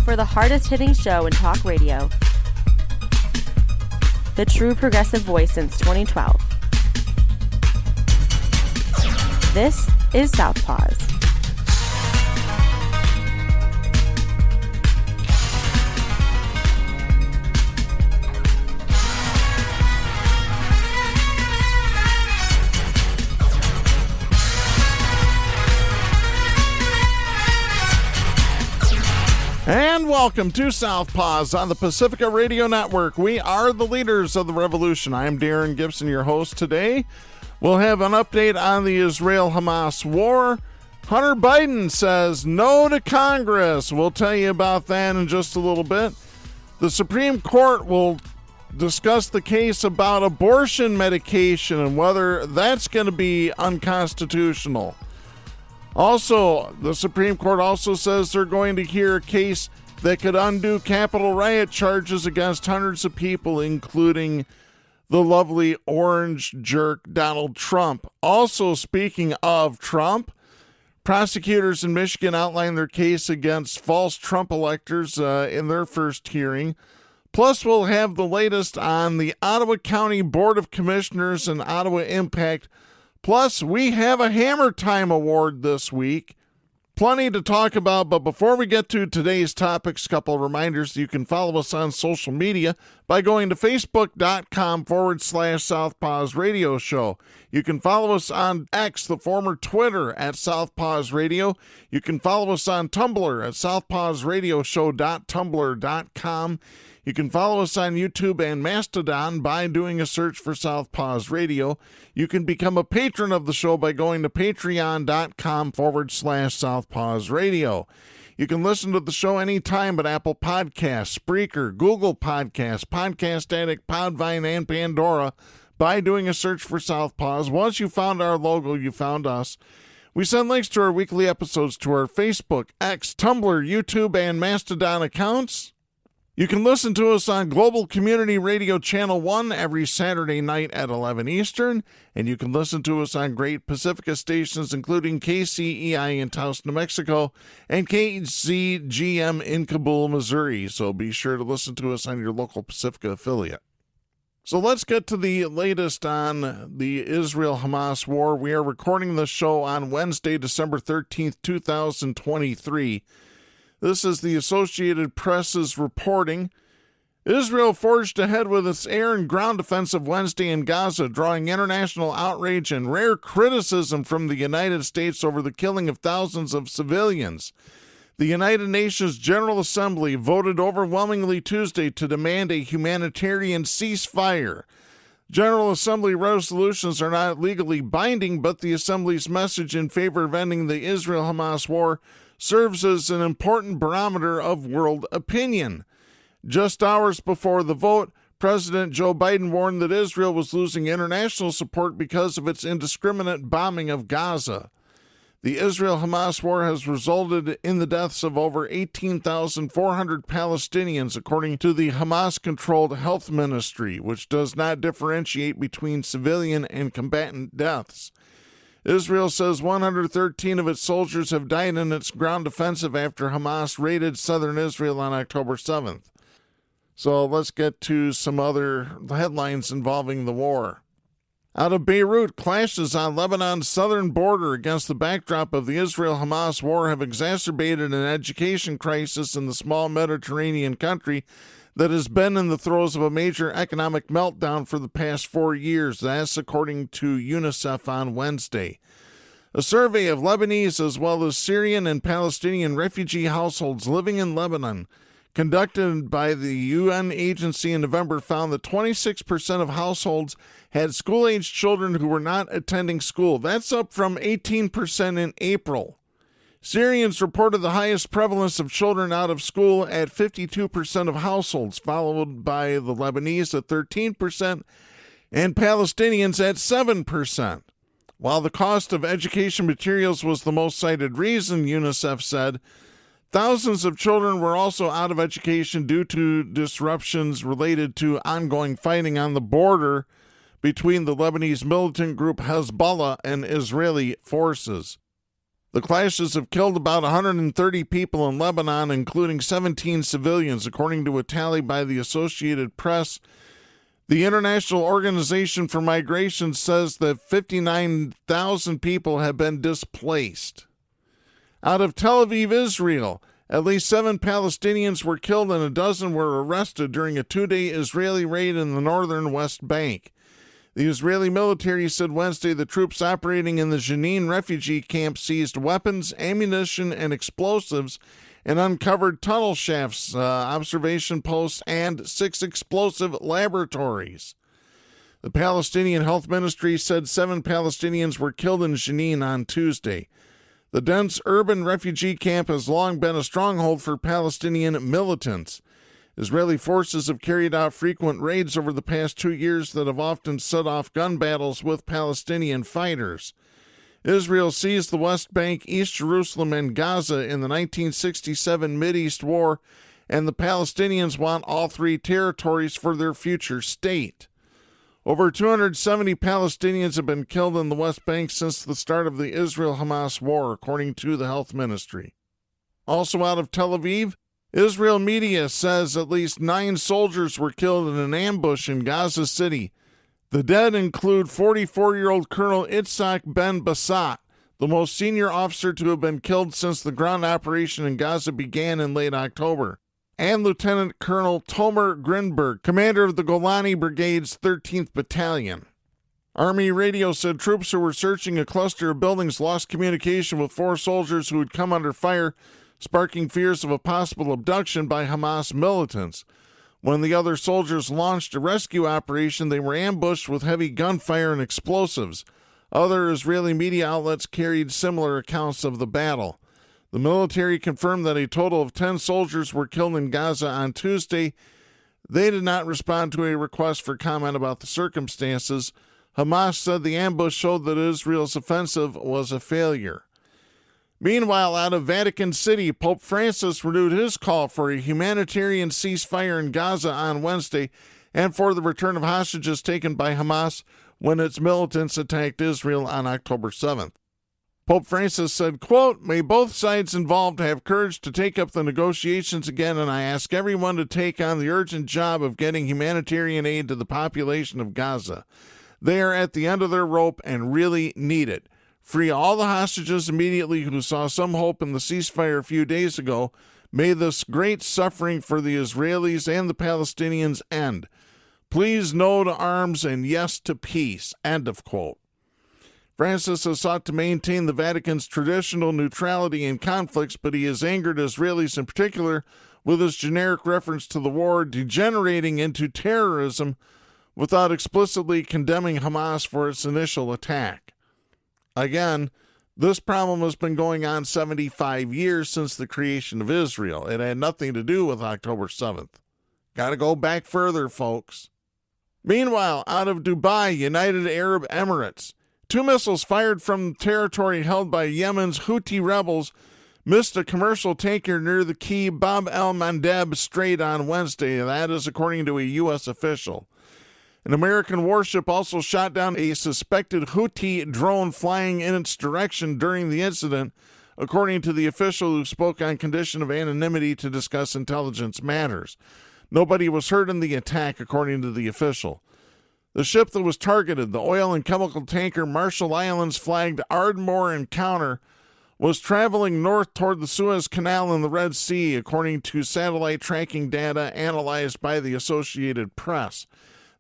for the hardest-hitting show in talk radio. The true progressive voice since 2012. This is Southpaws. And welcome to Southpaws on the Pacifica Radio Network. We are the leaders of the revolution. I am Darren Gibson, your host today. We'll have an update on the Israel-Hamas war. Hunter Biden says no to Congress. We'll tell you about that in just a little bit. The Supreme Court will discuss the case about abortion medication and whether that's going to be unconstitutional. Also, the Supreme Court also says they're going to hear a case that could undo Capitol riot charges against hundreds of people, including the lovely orange jerk Donald Trump. Also, speaking of Trump, prosecutors in Michigan outlined their case against false Trump electors in their first hearing. Plus, we'll have the latest on the Ottawa County Board of Commissioners and Ottawa Impact. Plus, we have a Hammer Time Award this week. Plenty to talk about, but before we get to today's topics, a couple of reminders. You can follow us on social media by going to facebook.com/Southpaws Radio Show. You can follow us on X, the former Twitter, at Southpaws Radio. You can follow us on Tumblr at southpawsradioshow.tumblr.com. You can follow us on YouTube and Mastodon by doing a search for Southpaws Radio. You can become a patron of the show by going to patreon.com/Southpaws Radio. You can listen to the show anytime at Apple Podcasts, Spreaker, Google Podcasts, Podcast Addict, Podvine, and Pandora by doing a search for Southpaws. Once you found our logo, you found us. We send links to our weekly episodes to our Facebook, X, Tumblr, YouTube, and Mastodon accounts. You can listen to us on Global Community Radio Channel 1 every Saturday night at 11 Eastern, and you can listen to us on great Pacifica stations, including KCEI in Taos, New Mexico, and KCGM in Kabul, Missouri. So be sure to listen to us on your local Pacifica affiliate. So let's get to the latest on the Israel-Hamas war. We are recording this show on Wednesday, December 13th, 2023. This is the Associated Press's reporting. Israel forged ahead with its air and ground offensive Wednesday in Gaza, drawing international outrage and rare criticism from the United States over the killing of thousands of civilians. The United Nations General Assembly voted overwhelmingly Tuesday to demand a humanitarian ceasefire. General Assembly resolutions are not legally binding, but the Assembly's message in favor of ending the Israel-Hamas war serves as an important barometer of world opinion. Just hours before the vote, President Joe Biden warned that Israel was losing international support because of its indiscriminate bombing of Gaza. The Israel-Hamas war has resulted in the deaths of over 18,400 Palestinians, according to the Hamas-controlled health ministry, which does not differentiate between civilian and combatant deaths. Israel says 113 of its soldiers have died in its ground offensive after Hamas raided southern Israel on October 7th. So let's get to some other headlines involving the war. Out of Beirut, clashes on Lebanon's southern border against the backdrop of the Israel-Hamas war have exacerbated an education crisis in the small Mediterranean country that has been in the throes of a major economic meltdown for the past 4 years. That's according to UNICEF on Wednesday. A survey of Lebanese as well as Syrian and Palestinian refugee households living in Lebanon, conducted by the UN agency in November, found that 26% of households had school-aged children who were not attending school. That's up from 18% in April. Syrians reported the highest prevalence of children out of school at 52% of households, followed by the Lebanese at 13% and Palestinians at 7%. While the cost of education materials was the most cited reason, UNICEF said, thousands of children were also out of education due to disruptions related to ongoing fighting on the border between the Lebanese militant group Hezbollah and Israeli forces. The clashes have killed about 130 people in Lebanon, including 17 civilians, according to a tally by the Associated Press. The International Organization for Migration says that 59,000 people have been displaced. Out of Tel Aviv, Israel, at least 7 Palestinians were killed and a dozen were arrested during a 2-day Israeli raid in the northern West Bank. The Israeli military said Wednesday the troops operating in the Jenin refugee camp seized weapons, ammunition, and explosives and uncovered tunnel shafts, observation posts, and 6 explosive laboratories. The Palestinian Health Ministry said 7 Palestinians were killed in Jenin on Tuesday. The dense urban refugee camp has long been a stronghold for Palestinian militants. Israeli forces have carried out frequent raids over the past 2 years that have often set off gun battles with Palestinian fighters. Israel seized the West Bank, East Jerusalem, and Gaza in the 1967 Mideast War, and the Palestinians want all 3 territories for their future state. Over 270 Palestinians have been killed in the West Bank since the start of the Israel-Hamas war, according to the Health Ministry. Also out of Tel Aviv, Israel media says at least 9 soldiers were killed in an ambush in Gaza City. The dead include 44-year-old Colonel Itzhak Ben Bassat, the most senior officer to have been killed since the ground operation in Gaza began in late October, and Lieutenant Colonel Tomer Grinberg, commander of the Golani Brigade's 13th Battalion. Army radio said troops who were searching a cluster of buildings lost communication with 4 soldiers who had come under fire, sparking fears of a possible abduction by Hamas militants. When the other soldiers launched a rescue operation, they were ambushed with heavy gunfire and explosives. Other Israeli media outlets carried similar accounts of the battle. The military confirmed that a total of 10 soldiers were killed in Gaza on Tuesday. They did not respond to a request for comment about the circumstances. Hamas said the ambush showed that Israel's offensive was a failure. Meanwhile, out of Vatican City, Pope Francis renewed his call for a humanitarian ceasefire in Gaza on Wednesday and for the return of hostages taken by Hamas when its militants attacked Israel on October 7th. Pope Francis said, quote, "May both sides involved have courage to take up the negotiations again, and I ask everyone to take on the urgent job of getting humanitarian aid to the population of Gaza. They are at the end of their rope and really need it. Free all the hostages immediately who saw some hope in the ceasefire a few days ago. May this great suffering for the Israelis and the Palestinians end. Please no to arms and yes to peace." End of quote. Francis has sought to maintain the Vatican's traditional neutrality in conflicts, but he has angered Israelis in particular with his generic reference to the war degenerating into terrorism without explicitly condemning Hamas for its initial attack. Again, this problem has been going on 75 years since the creation of Israel. It had nothing to do with October 7th. Got to go back further, folks. Meanwhile, out of Dubai, United Arab Emirates, 2 missiles fired from territory held by Yemen's Houthi rebels missed a commercial tanker near the key Bab el-Mandeb Strait on Wednesday. That is according to a U.S. official. An American warship also shot down a suspected Houthi drone flying in its direction during the incident, according to the official who spoke on condition of anonymity to discuss intelligence matters. Nobody was hurt in the attack, according to the official. The ship that was targeted, the oil and chemical tanker Marshall Islands flagged Ardmore Encounter, was traveling north toward the Suez Canal in the Red Sea, according to satellite tracking data analyzed by the Associated Press.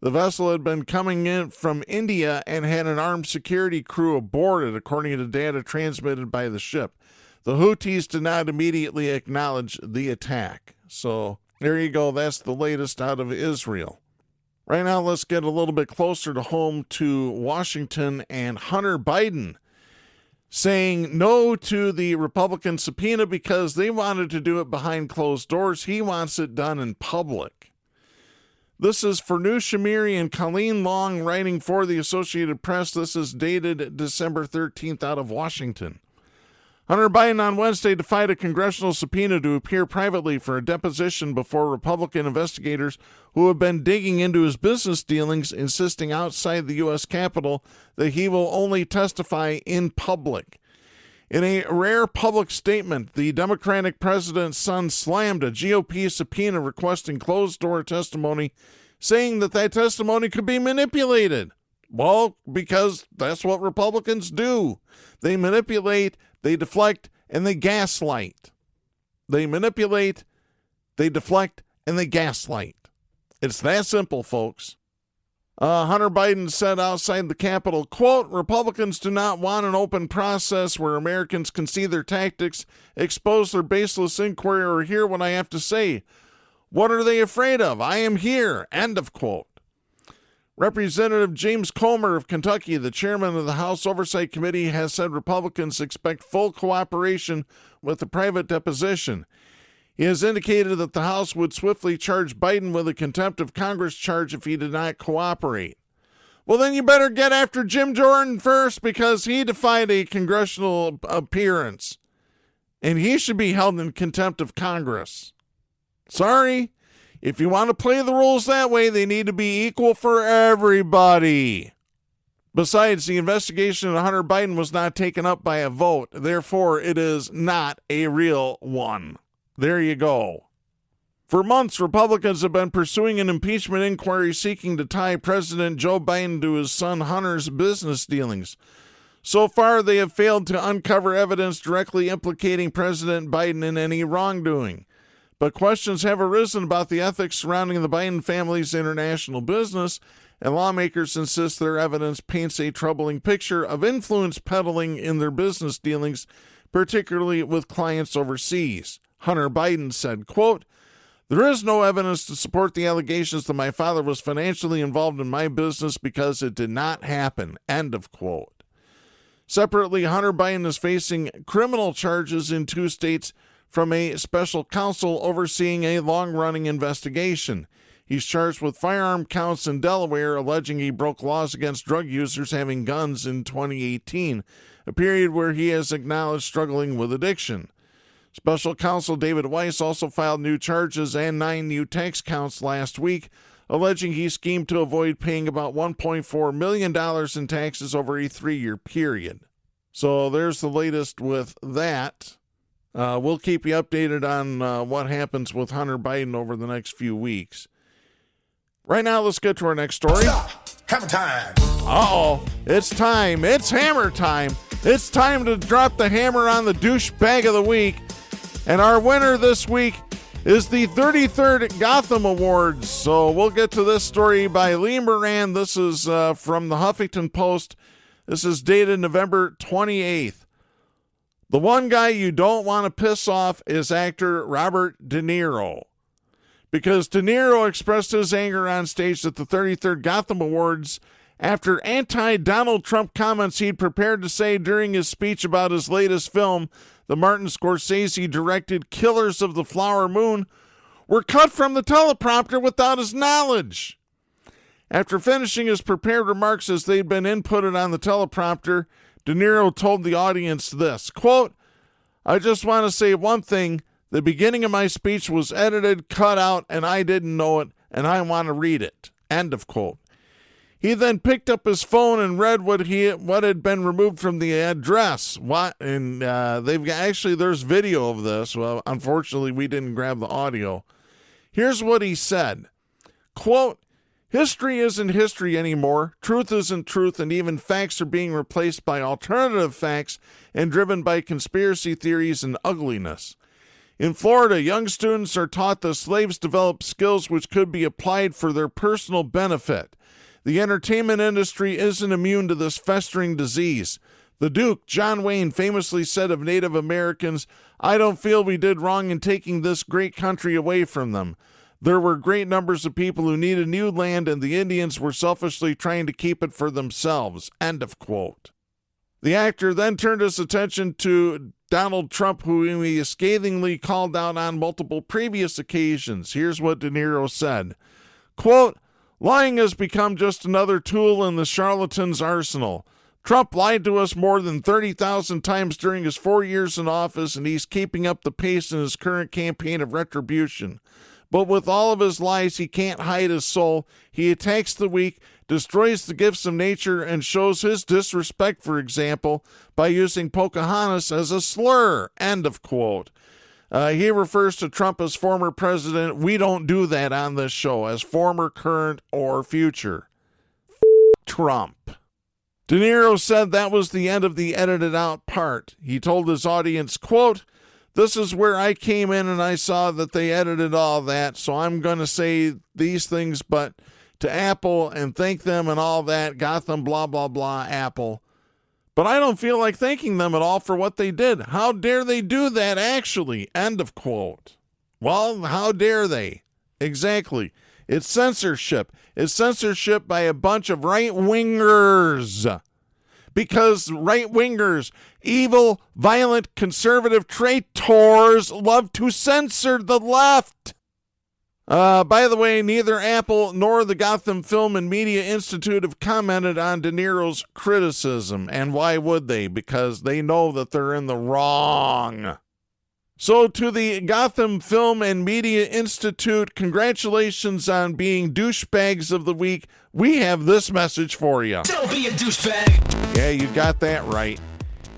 The vessel had been coming in from India and had an armed security crew aboard it, according to data transmitted by the ship. The Houthis did not immediately acknowledge the attack. So there you go. That's the latest out of Israel. Right now, let's get a little bit closer to home to Washington and Hunter Biden saying no to the Republican subpoena because they wanted to do it behind closed doors. He wants it done in public. This is Farnoosh Shamiri and Colleen Long writing for the Associated Press. This is dated December 13th out of Washington. Hunter Biden on Wednesday defied a congressional subpoena to appear privately for a deposition before Republican investigators who have been digging into his business dealings, insisting outside the U.S. Capitol that he will only testify in public. In a rare public statement, the Democratic president's son slammed a GOP subpoena requesting closed-door testimony, saying that testimony could be manipulated. Well, because that's what Republicans do. They manipulate, they deflect, and they gaslight. They manipulate, they deflect, and they gaslight. It's that simple, folks. Hunter Biden said outside the Capitol, quote, Republicans do not want an open process where Americans can see their tactics, expose their baseless inquiry, or hear what I have to say. What are they afraid of? I am here. End of quote. Representative James Comer of Kentucky, the chairman of the House Oversight Committee, has said Republicans expect full cooperation with the private deposition. He has indicated that the House would swiftly charge Biden with a contempt of Congress charge if he did not cooperate. Well, then you better get after Jim Jordan first, because he defied a congressional appearance, and he should be held in contempt of Congress. Sorry. If you want to play the rules that way, they need to be equal for everybody. Besides, the investigation of Hunter Biden was not taken up by a vote. Therefore, it is not a real one. There you go. For months, Republicans have been pursuing an impeachment inquiry seeking to tie President Joe Biden to his son Hunter's business dealings. So far, they have failed to uncover evidence directly implicating President Biden in any wrongdoing. But questions have arisen about the ethics surrounding the Biden family's international business, and lawmakers insist their evidence paints a troubling picture of influence peddling in their business dealings, particularly with clients overseas. Hunter Biden said, quote, there is no evidence to support the allegations that my father was financially involved in my business because it did not happen. End of quote. Separately, Hunter Biden is facing criminal charges in 2 states from a special counsel overseeing a long-running investigation. He's charged with firearm counts in Delaware, alleging he broke laws against drug users having guns in 2018, a period where he has acknowledged struggling with addiction. Special counsel David Weiss also filed new charges and 9 new tax counts last week, alleging he schemed to avoid paying about $1.4 million in taxes over a 3-year period. So there's the latest with that. We'll keep you updated on what happens with Hunter Biden over the next few weeks. Right now, let's get to our next story. Stop. Hammer time. Uh-oh. It's time. It's hammer time. It's time to drop the hammer on the douchebag of the week. And our winner this week is the 33rd Gotham Awards. So we'll get to this story by Lee Moran. This is from the Huffington Post. This is dated November 28th. The one guy you don't want to piss off is actor Robert De Niro, because De Niro expressed his anger on stage at the 33rd Gotham Awards after anti-Donald Trump comments he'd prepared to say during his speech about his latest film, the Martin Scorsese-directed Killers of the Flower Moon, were cut from the teleprompter without his knowledge. After finishing his prepared remarks as they'd been inputted on the teleprompter, De Niro told the audience this, quote, I just want to say one thing. The beginning of my speech was edited, cut out, and I didn't know it, and I want to read it. End of quote. He then picked up his phone and read what had been removed from the address. There's video of this. Well, unfortunately, we didn't grab the audio. Here's what he said. Quote, history isn't history anymore. Truth isn't truth, and even facts are being replaced by alternative facts and driven by conspiracy theories and ugliness. In Florida, young students are taught that slaves developed skills which could be applied for their personal benefit. The entertainment industry isn't immune to this festering disease. The Duke, John Wayne, famously said of Native Americans, I don't feel we did wrong in taking this great country away from them. There were great numbers of people who needed new land, and the Indians were selfishly trying to keep it for themselves. End of quote. The actor then turned his attention to Donald Trump, who he scathingly called out on multiple previous occasions. Here's what De Niro said. Quote, lying has become just another tool in the charlatan's arsenal. Trump lied to us more than 30,000 times during his 4 years in office, and he's keeping up the pace in his current campaign of retribution. But with all of his lies, he can't hide his soul. He attacks the weak, destroys the gifts of nature and shows his disrespect, for example, by using Pocahontas as a slur, end of quote. He refers to Trump as former president. We don't do that on this show, as former, current, or future. Trump. De Niro said that was the end of the edited out part. He told his audience, quote, "This is where I came in and I saw that they edited all that, so I'm going to say these things, but to Apple and thank them and all that, got them, blah, blah, blah, Apple. But I don't feel like thanking them at all for what they did. How dare they do that, actually?" End of quote. Well, how dare they? Exactly. It's censorship. It's censorship by a bunch of right-wingers. Because right-wingers, evil, violent, conservative traitors love to censor the left. By the way, neither Apple nor the Gotham Film and Media Institute have commented on De Niro's criticism. And why would they? Because they know that they're in the wrong. So to the Gotham Film and Media Institute, congratulations on being douchebags of the week. We have this message for you. Don't be a douchebag. Yeah, you got that right.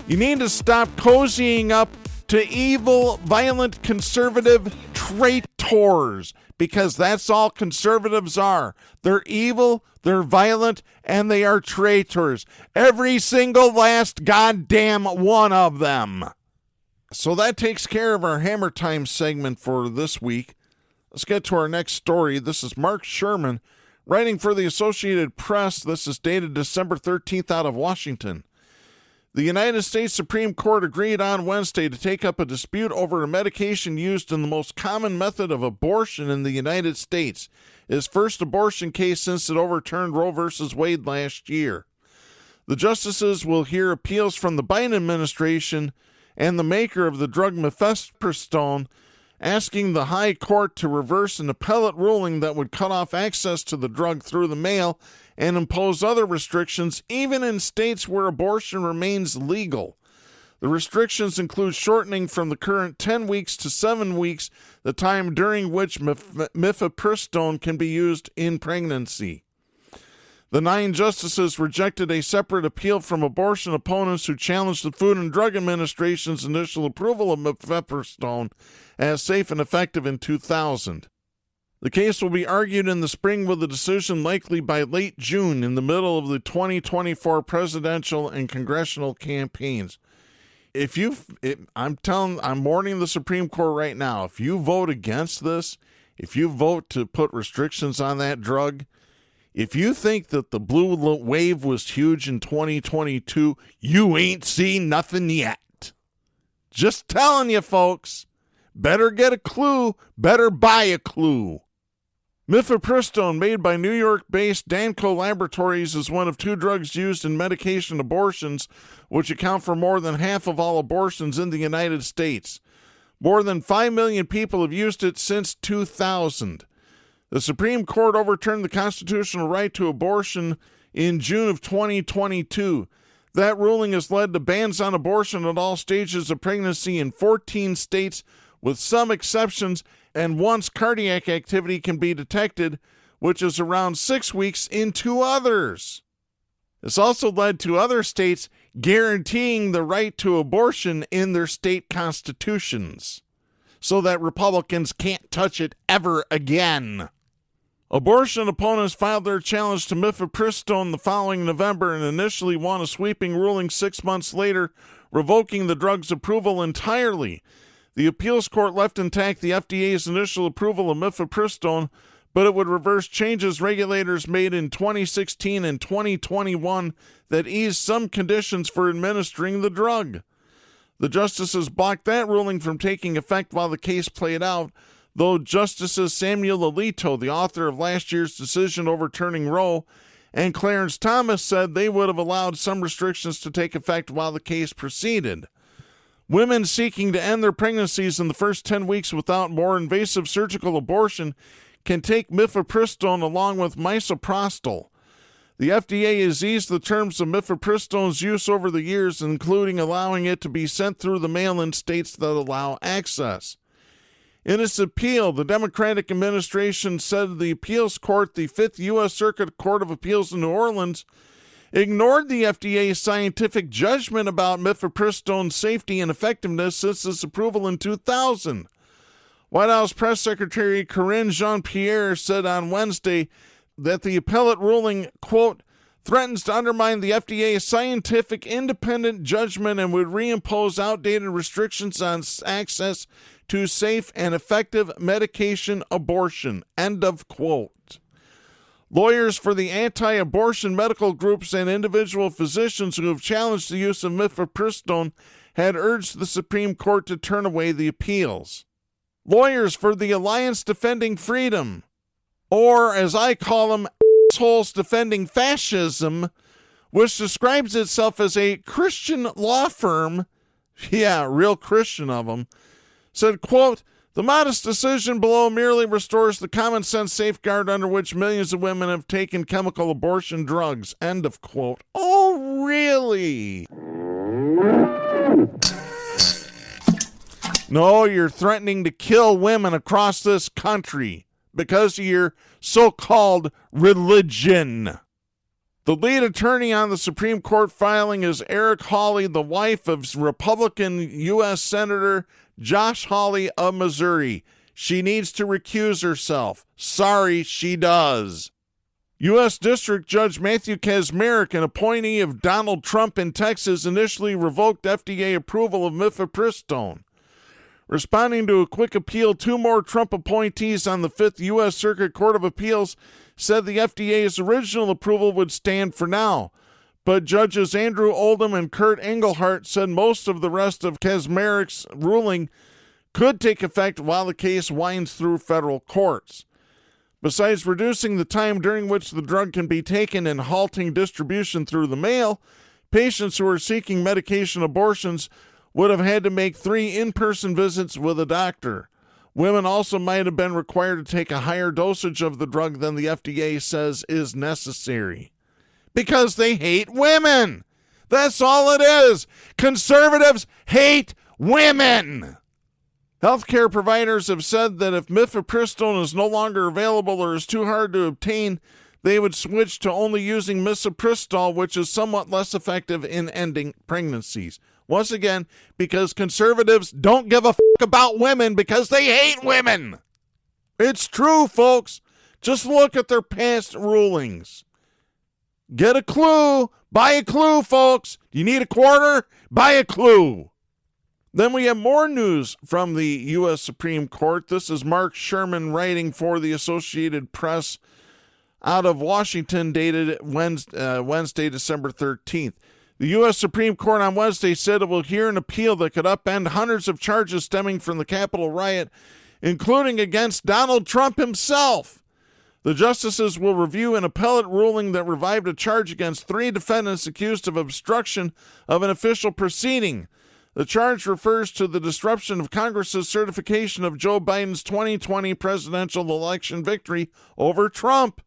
You need to stop cozying up to evil, violent, conservative traitors, because that's all conservatives are. They're evil, they're violent, and they are traitors. Every single last goddamn one of them. So that takes care of our Hammer Time segment for this week. Let's get to our next story. This is Mark Sherman, writing for the Associated Press. This is dated December 13th out of Washington. The United States Supreme Court agreed on Wednesday to take up a dispute over a medication used in the most common method of abortion in the United States, its first abortion case since it overturned Roe v. Wade last year. The justices will hear appeals from the Biden administration and the maker of the drug mifepristone, asking the High Court to reverse an appellate ruling that would cut off access to the drug through the mail and impose other restrictions, even in states where abortion remains legal. The restrictions include shortening from the current 10 weeks to 7 weeks the time during which mifepristone can be used in pregnancy. The 9 justices rejected a separate appeal from abortion opponents who challenged the Food and Drug Administration's initial approval of mifepristone as safe and effective in 2000. The case will be argued in the spring, with a decision likely by late June, in the middle of the 2024 presidential and congressional campaigns. I'm warning the Supreme Court right now. If you vote against this, if you vote to put restrictions on that drug, if you think that the blue wave was huge in 2022, you ain't seen nothing yet. Just telling you, folks. Better get a clue. Better buy a clue. Mifepristone, made by New York-based Danco Laboratories, is one of 2 drugs used in medication abortions, which account for more than half of all abortions in the United States. More than 5 million people have used it since 2000. The Supreme Court overturned the constitutional right to abortion in June of 2022. That ruling has led to bans on abortion at all stages of pregnancy in 14 states, with some exceptions, and once cardiac activity can be detected, which is around 6 weeks, in 2 others. This also led to other states guaranteeing the right to abortion in their state constitutions, so that Republicans can't touch it ever again. Abortion opponents filed their challenge to mifepristone the following November and initially won a sweeping ruling 6 months later, revoking the drug's approval entirely. The appeals court left intact the FDA's initial approval of mifepristone, but it would reverse changes regulators made in 2016 and 2021 that eased some conditions for administering the drug. The justices blocked that ruling from taking effect while the case played out, though Justices Samuel Alito, the author of last year's decision overturning Roe, and Clarence Thomas said they would have allowed some restrictions to take effect while the case proceeded. Women seeking to end their pregnancies in the first 10 weeks without more invasive surgical abortion can take mifepristone along with misoprostol. The FDA has eased the terms of mifepristone's use over the years, including allowing it to be sent through the mail in states that allow access. In its appeal, the Democratic administration said the appeals court, the 5th U.S. Circuit Court of Appeals in New Orleans, ignored the FDA's scientific judgment about mifepristone's safety and effectiveness since its approval in 2000. White House Press Secretary Karine Jean-Pierre said on Wednesday that the appellate ruling, quote, threatens to undermine the FDA's scientific independent judgment and would reimpose outdated restrictions on access to safe and effective medication abortion, end of quote. Lawyers for the anti-abortion medical groups and individual physicians who have challenged the use of mifepristone had urged the Supreme Court to turn away the appeals. Lawyers for the Alliance Defending Freedom, or as I call them, assholes defending fascism, which describes itself as a Christian law firm, yeah, real Christian of them, said, quote, the modest decision below merely restores the common sense safeguard under which millions of women have taken chemical abortion drugs, end of quote. Oh, really? No, you're threatening to kill women across this country because of your so-called religion. The lead attorney on the Supreme Court filing is Eric Hawley, the wife of Republican U.S. Senator Josh Hawley of Missouri. She needs to recuse herself. Sorry, she does. U.S. District Judge Matthew Kacsmaryk, an appointee of Donald Trump in Texas, initially revoked FDA approval of mifepristone. Responding to a quick appeal, 2 more Trump appointees on the 5th U.S. Circuit Court of Appeals said the FDA's original approval would stand for now. But Judges Andrew Oldham and Kurt Engelhardt said most of the rest of Kacsmaryk's ruling could take effect while the case winds through federal courts. Besides reducing the time during which the drug can be taken and halting distribution through the mail, patients who are seeking medication abortions would have had to make 3 in-person visits with a doctor. Women also might have been required to take a higher dosage of the drug than the FDA says is necessary. Because they hate women. That's all it is. Conservatives hate women. Healthcare providers have said that if mifepristone is no longer available or is too hard to obtain, they would switch to only using misoprostol, which is somewhat less effective in ending pregnancies. Once again, because conservatives don't give a fuck about women because they hate women. It's true, folks. Just look at their past rulings. Get a clue. Buy a clue, folks. You need a quarter? Buy a clue. Then we have more news from the U.S. Supreme Court. This is Mark Sherman writing for the Associated Press out of Washington, dated Wednesday, December 13th. The U.S. Supreme Court on Wednesday said it will hear an appeal that could upend hundreds of charges stemming from the Capitol riot, including against Donald Trump himself. The justices will review an appellate ruling that revived a charge against 3 defendants accused of obstruction of an official proceeding. The charge refers to the disruption of Congress's certification of Joe Biden's 2020 presidential election victory over Trump.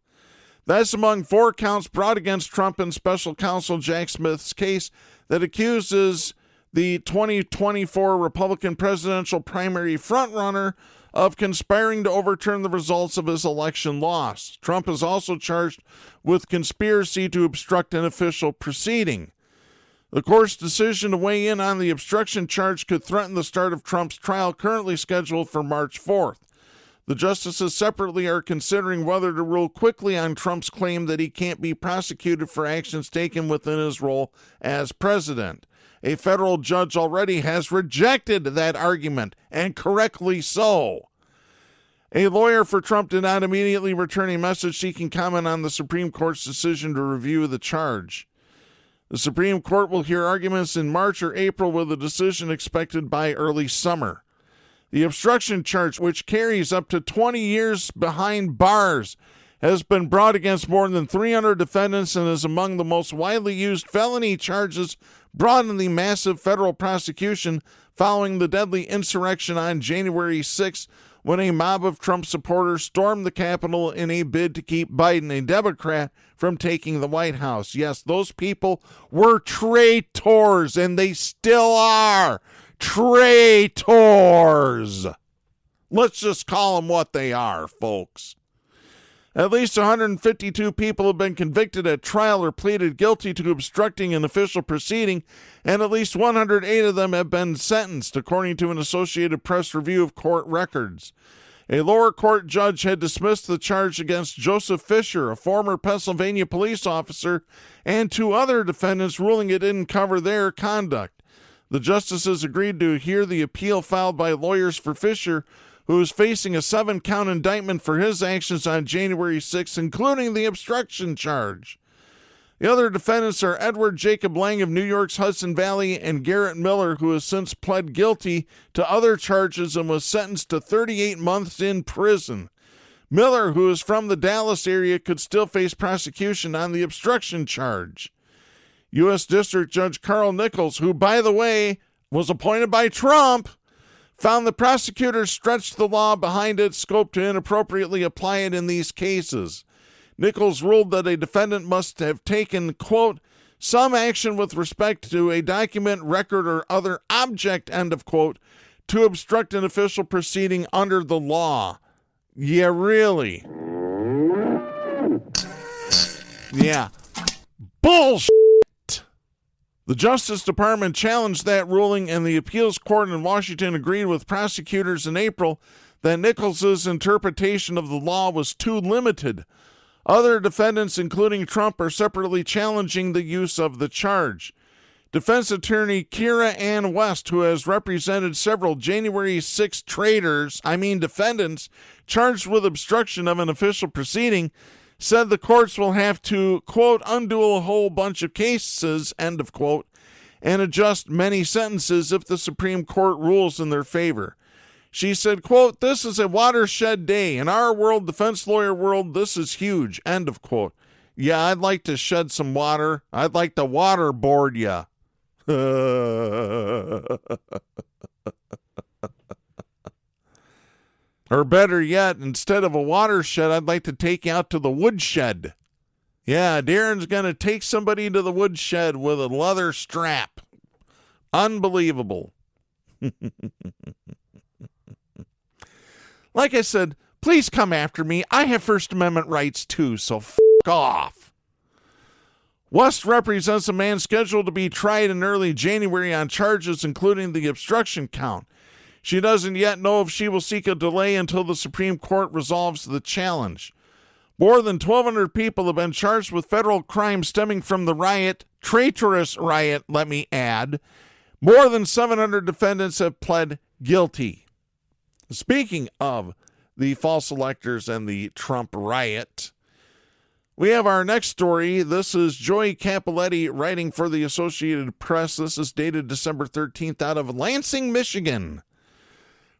That's among 4 counts brought against Trump in special counsel Jack Smith's case that accuses the 2024 Republican presidential primary frontrunner of conspiring to overturn the results of his election loss. Trump is also charged with conspiracy to obstruct an official proceeding. The court's decision to weigh in on the obstruction charge could threaten the start of Trump's trial, currently scheduled for March 4th. The justices separately are considering whether to rule quickly on Trump's claim that he can't be prosecuted for actions taken within his role as president. A federal judge already has rejected that argument, and correctly so. A lawyer for Trump did not immediately return a message seeking comment on the Supreme Court's decision to review the charge. The Supreme Court will hear arguments in March or April, with a decision expected by early summer. The obstruction charge, which carries up to 20 years behind bars, has been brought against more than 300 defendants and is among the most widely used felony charges brought in the massive federal prosecution following the deadly insurrection on January 6th, when a mob of Trump supporters stormed the Capitol in a bid to keep Biden, a Democrat, from taking the White House. Yes, those people were traitors, and they still are traitors. Let's just call them what they are, folks. At least 152 people have been convicted at trial or pleaded guilty to obstructing an official proceeding, and at least 108 of them have been sentenced, according to an Associated Press review of court records. A lower court judge had dismissed the charge against Joseph Fisher, a former Pennsylvania police officer, and 2 other defendants, ruling it didn't cover their conduct. The justices agreed to hear the appeal filed by lawyers for Fisher, who is facing a 7-count indictment for his actions on January 6, including the obstruction charge. The other defendants are Edward Jacob Lang of New York's Hudson Valley and Garrett Miller, who has since pled guilty to other charges and was sentenced to 38 months in prison. Miller, who is from the Dallas area, could still face prosecution on the obstruction charge. U.S. District Judge Carl Nichols, who, by the way, was appointed by Trump, found the prosecutors stretched the law behind its scope to inappropriately apply it in these cases. Nichols ruled that a defendant must have taken, quote, some action with respect to a document, record, or other object, end of quote, to obstruct an official proceeding under the law. Yeah, really? Yeah. Bullshit! The Justice Department challenged that ruling, and the appeals court in Washington agreed with prosecutors in April that Nichols' interpretation of the law was too limited. Other defendants, including Trump, are separately challenging the use of the charge. Defense attorney Kira Ann West, who has represented several January 6 defendants charged with obstruction of an official proceeding, said the courts will have to, quote, undo a whole bunch of cases, end of quote, and adjust many sentences if the Supreme Court rules in their favor. She said, quote, this is a watershed day. In our world, defense lawyer world, this is huge, end of quote. Yeah, I'd like to shed some water. I'd like to waterboard ya. Or better yet, instead of a watershed, I'd like to take you out to the woodshed. Yeah, Darren's going to take somebody to the woodshed with a leather strap. Unbelievable. Like I said, please come after me. I have First Amendment rights too, so f*** off. West represents a man scheduled to be tried in early January on charges including the obstruction count. She doesn't yet know if she will seek a delay until the Supreme Court resolves the challenge. More than 1,200 people have been charged with federal crimes stemming from the riot, traitorous riot, let me add. More than 700 defendants have pled guilty. Speaking of the false electors and the Trump riot, we have our next story. This is Joy Capoletti writing for the Associated Press. This is dated December 13th out of Lansing, Michigan.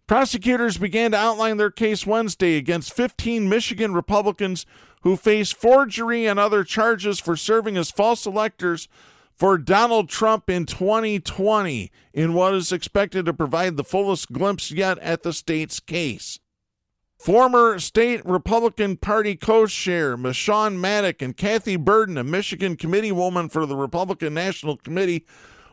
Prosecutors began to outline their case Wednesday against 15 Michigan Republicans who face forgery and other charges for serving as false electors for Donald Trump in 2020 in what is expected to provide the fullest glimpse yet at the state's case. Former state Republican Party co-chair Michonne Maddock and Kathy Burden, a Michigan committeewoman for the Republican National Committee,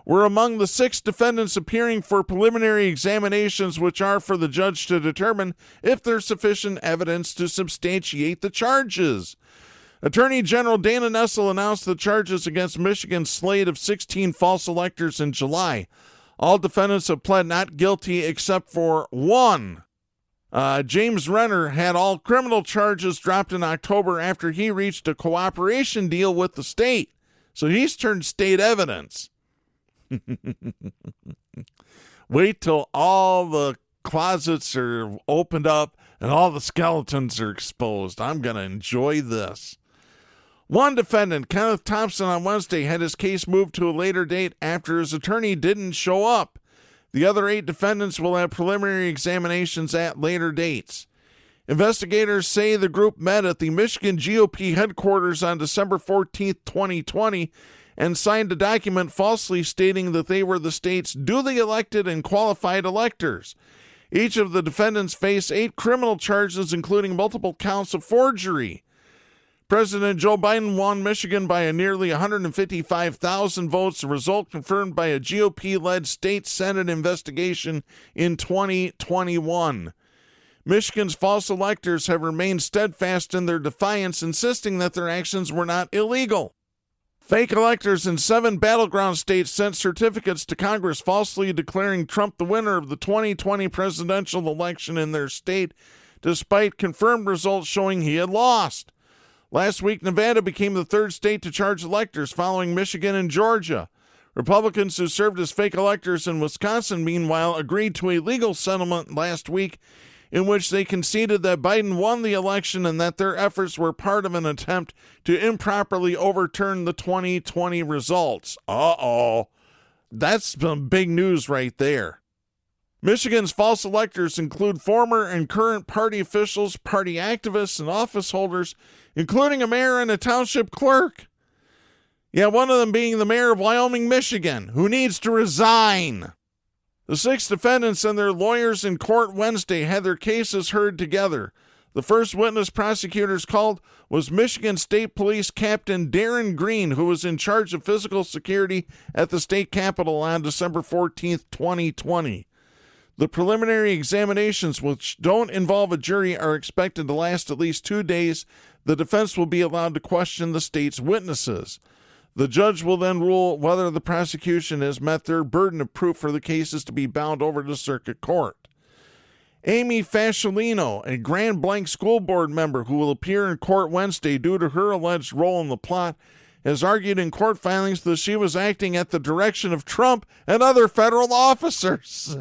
were among the 6 defendants appearing for preliminary examinations, which are for the judge to determine if there's sufficient evidence to substantiate the charges. Attorney General Dana Nessel announced the charges against Michigan's slate of 16 false electors in July. All defendants have pled not guilty except for one. James Renner had all criminal charges dropped in October after he reached a cooperation deal with the state. So he's turned state evidence. Wait till all the closets are opened up and all the skeletons are exposed. I'm going to enjoy this. One defendant, Kenneth Thompson, on Wednesday had his case moved to a later date after his attorney didn't show up. The other 8 defendants will have preliminary examinations at later dates. Investigators say the group met at the Michigan GOP headquarters on December 14th, 2020, and signed a document falsely stating that they were the state's duly elected and qualified electors. Each of the defendants face 8 criminal charges, including multiple counts of forgery. President Joe Biden won Michigan by a nearly 155,000 votes, a result confirmed by a GOP-led state Senate investigation in 2021. Michigan's false electors have remained steadfast in their defiance, insisting that their actions were not illegal. Fake electors in 7 battleground states sent certificates to Congress falsely declaring Trump the winner of the 2020 presidential election in their state, despite confirmed results showing he had lost. Last week, Nevada became the 3rd state to charge electors, following Michigan and Georgia. Republicans who served as fake electors in Wisconsin, meanwhile, agreed to a legal settlement last week in which they conceded that Biden won the election and that their efforts were part of an attempt to improperly overturn the 2020 results. That's some big news right there. Michigan's false electors include former and current party officials, party activists, and office holders, including a mayor and a township clerk. Yeah, one of them being the mayor of Wyoming, Michigan, who needs to resign. The 6 defendants and their lawyers in court Wednesday had their cases heard together. The first witness prosecutors called was Michigan State Police Captain Darren Green, who was in charge of physical security at the state capitol on December 14th, 2020. The preliminary examinations, which don't involve a jury, are expected to last at least 2 days. The defense will be allowed to question the state's witnesses. The judge will then rule whether the prosecution has met their burden of proof for the cases to be bound over to circuit court. Amy Fasciolino, a Grand Blanc School Board member who will appear in court Wednesday due to her alleged role in the plot, has argued in court filings that she was acting at the direction of Trump and other federal officers.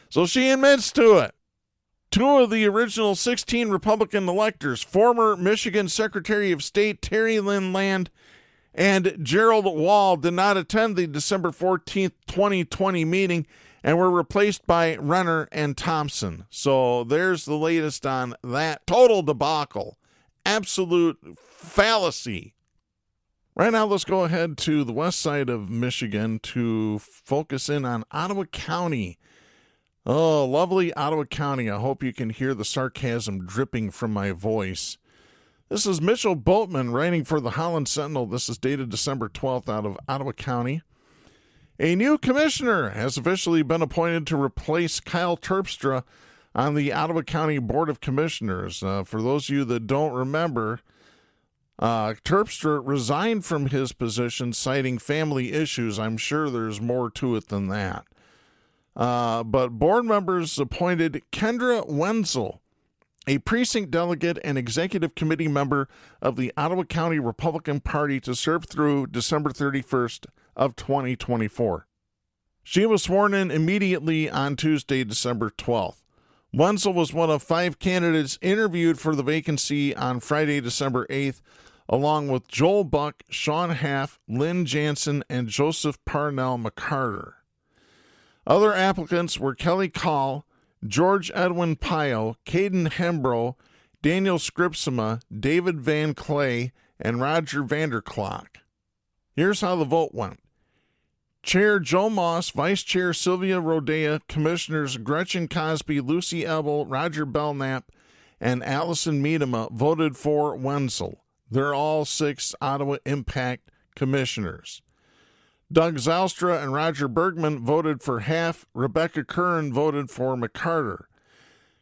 So she admits to it. 2 of the original 16 Republican electors, former Michigan Secretary of State Terry Lynn Land and Gerald Wall, did not attend the December 14th, 2020 meeting and were replaced by Renner and Thompson. So there's the latest on that total debacle. Absolute fallacy. Right now, let's go ahead to the west side of Michigan to focus in on Ottawa County. Oh, lovely Ottawa County. I hope you can hear the sarcasm dripping from my voice. This is Mitchell Boatman writing for the Holland Sentinel. This is dated December 12th out of Ottawa County. A new commissioner has officially been appointed to replace Kyle Terpstra on the Ottawa County Board of Commissioners. For those of you that don't remember, Terpstra resigned from his position citing family issues. I'm sure there's more to it than that. But board members appointed Kendra Wenzel, a precinct delegate and executive committee member of the Ottawa County Republican Party, to serve through December 31st of 2024. She was sworn in immediately on Tuesday, December 12th. Wenzel was one of 5 candidates interviewed for the vacancy on Friday, December 8th, along with Joel Buck, Sean Haff, Lynn Jansen, and Joseph Parnell McCarter. Other applicants were Kelly Call, George Edwin Pio, Caden Hembro, Daniel Scripsima, David Van Clay, and Roger Vanderclock. Here's how the vote went. Chair Joe Moss, Vice Chair Sylvia Rodea, Commissioners Gretchen Cosby, Lucy Ebel, Roger Belknap, and Allison Miedema voted for Wenzel. They're all 6 Ottawa Impact commissioners. Doug Zylstra and Roger Bergman voted for Haff. Rebecca Curran voted for McCarter.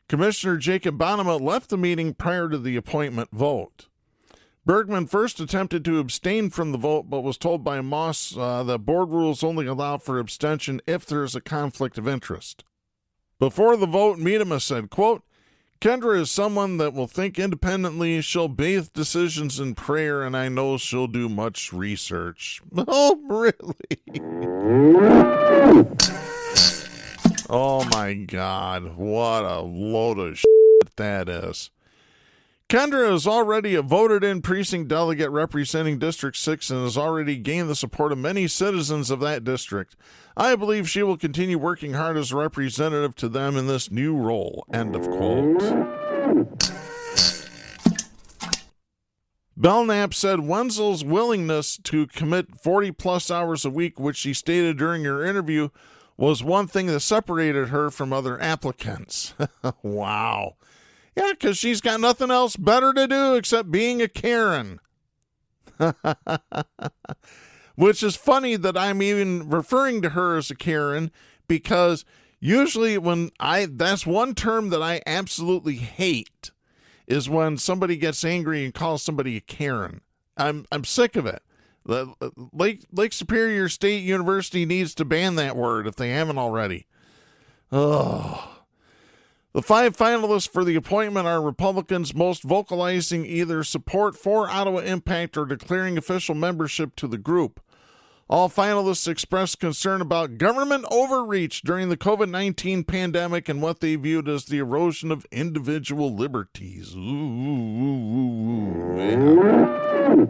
Commissioner Jacob Bonema left the meeting prior to the appointment vote. Bergman first attempted to abstain from the vote, but was told by Moss that board rules only allow for abstention if there is a conflict of interest. Before the vote, Miedema said, quote, Kendra is someone that will think independently. She'll bathe decisions in prayer, and I know she'll do much research. Oh, really? Oh, my God. What a load of shit that is. Kendra is already a voted-in precinct delegate representing District 6 and has already gained the support of many citizens of that district. I believe she will continue working hard as a representative to them in this new role. End of quote. Belknap said Wenzel's willingness to commit 40-plus hours a week, which she stated during her interview, was one thing that separated her from other applicants. Wow. Yeah, because she's got nothing else better to do except being a Karen. Which is funny that I'm even referring to her as a Karen, because Usually that's one term that I absolutely hate, is when somebody gets angry and calls somebody a Karen. I'm sick of it. Lake Superior State University needs to ban that word if they haven't already. Oh. The 5 finalists for the appointment are Republicans, most vocalizing either support for Ottawa Impact or declaring official membership to the group. All finalists expressed concern about government overreach during the COVID-19 pandemic and what they viewed as the erosion of individual liberties. Yeah.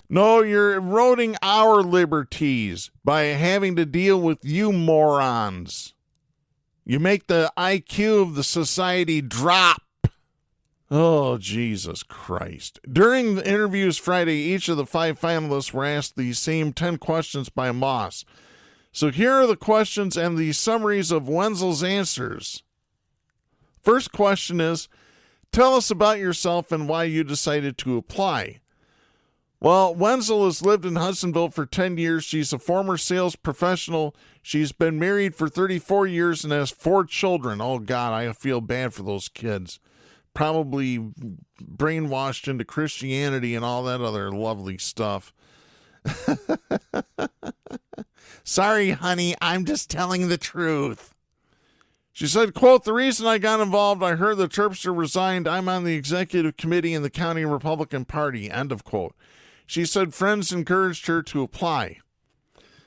No, you're eroding our liberties by having to deal with you morons. You make the IQ of the society drop. Oh, Jesus Christ. During the interviews Friday, each of the 5 finalists were asked the same 10 questions by Moss. So here are the questions and the summaries of Wenzel's answers. First question is, tell us about yourself and why you decided to apply. Well, Wenzel has lived in Hudsonville for 10 years. She's a former sales professional. She's been married for 34 years and has 4 children. Oh, God, I feel bad for those kids. Probably brainwashed into Christianity and all that other lovely stuff. Sorry, honey, I'm just telling the truth. She said, quote, the reason I got involved, I heard the Terpster resigned. I'm on the executive committee in the county Republican Party, end of quote. She said friends encouraged her to apply.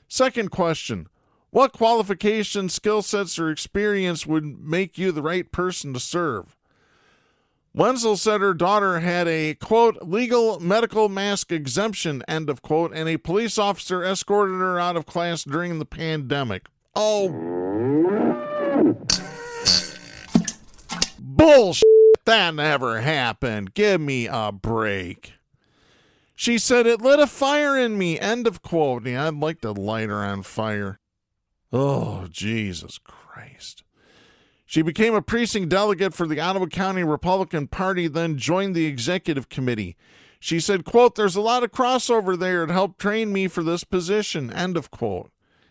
Second question, what qualifications, skill sets, or experience would make you the right person to serve? Wenzel said her daughter had a, quote, legal medical mask exemption, end of quote, and a police officer escorted her out of class during the pandemic. Oh. Bullshit. That never happened. Give me a break. She said, it lit a fire in me, end of quote. Yeah, I'd like to light her on fire. Oh, Jesus Christ. She became a precinct delegate for the Ottawa County Republican Party, then joined the executive committee. She said, quote, there's a lot of crossover there. It helped train me for this position, end of quote.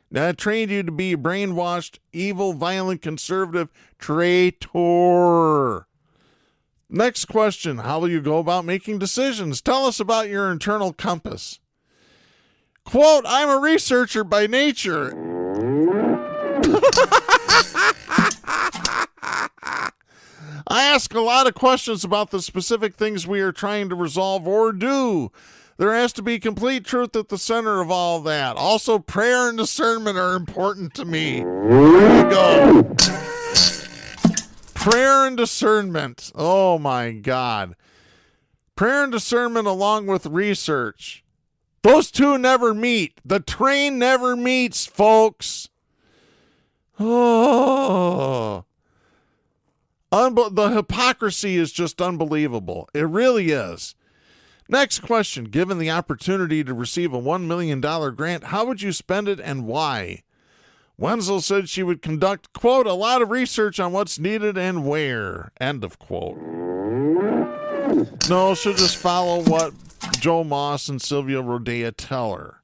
Now, it trained you to be a brainwashed, evil, violent, conservative traitor. Next question, how will you go about making decisions? Tell us about your internal compass. Quote, I'm a researcher by nature. I ask a lot of questions about the specific things we are trying to resolve or do. There has to be complete truth at the center of all that. Also, prayer and discernment are important to me. There you go. Prayer and discernment. Oh, my God. Prayer and discernment along with research. Those two never meet. The train never meets, folks. Oh. The hypocrisy is just unbelievable. It really is. Next question. Given the opportunity to receive a $1 million grant, how would you spend it and why? Wenzel said she would conduct, quote, a lot of research on what's needed and where, end of quote. No, she'll just follow what Joe Moss and Sylvia Rodea tell her,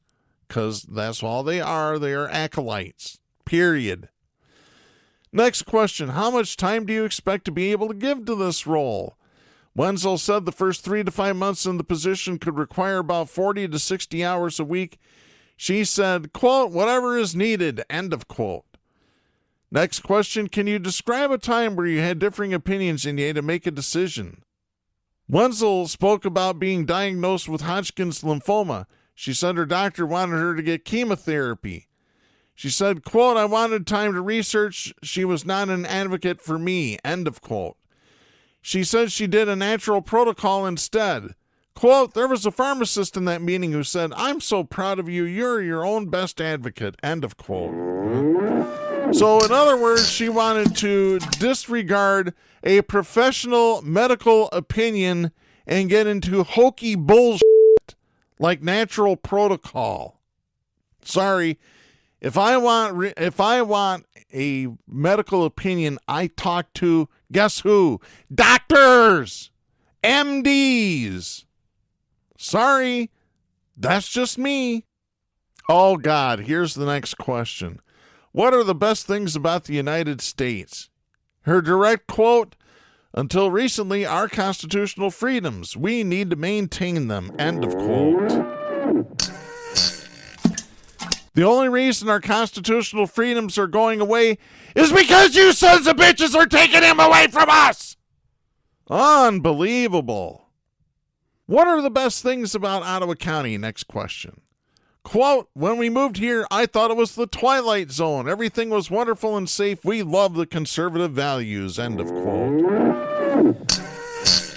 because that's all they are. They are acolytes, period. Next question, how much time do you expect to be able to give to this role? Wenzel said the first 3 to 5 months in the position could require about 40 to 60 hours a week. She said, quote, whatever is needed, end of quote. Next question, can you describe a time where you had differing opinions and you had to make a decision? Wenzel spoke about being diagnosed with Hodgkin's lymphoma. She said her doctor wanted her to get chemotherapy. She said, quote, I wanted time to research. She was not an advocate for me, end of quote. She said she did a natural protocol instead. Quote, there was a pharmacist in that meeting who said, I'm so proud of you. You're your own best advocate, end of quote. So in other words, she wanted to disregard a professional medical opinion and get into hokey bullshit like natural protocol. Sorry, if I want a medical opinion, I talk to, guess who? Doctors, MDs. Sorry, that's just me. Oh, God, here's the next question. What are the best things about the United States? Her direct quote, until recently, our constitutional freedoms. We need to maintain them. End of quote. The only reason our constitutional freedoms are going away is because you sons of bitches are taking them away from us. Unbelievable. What are the best things about Ottawa County? Next question. Quote, when we moved here, I thought it was the Twilight Zone. Everything was wonderful and safe. We love the conservative values. End of quote.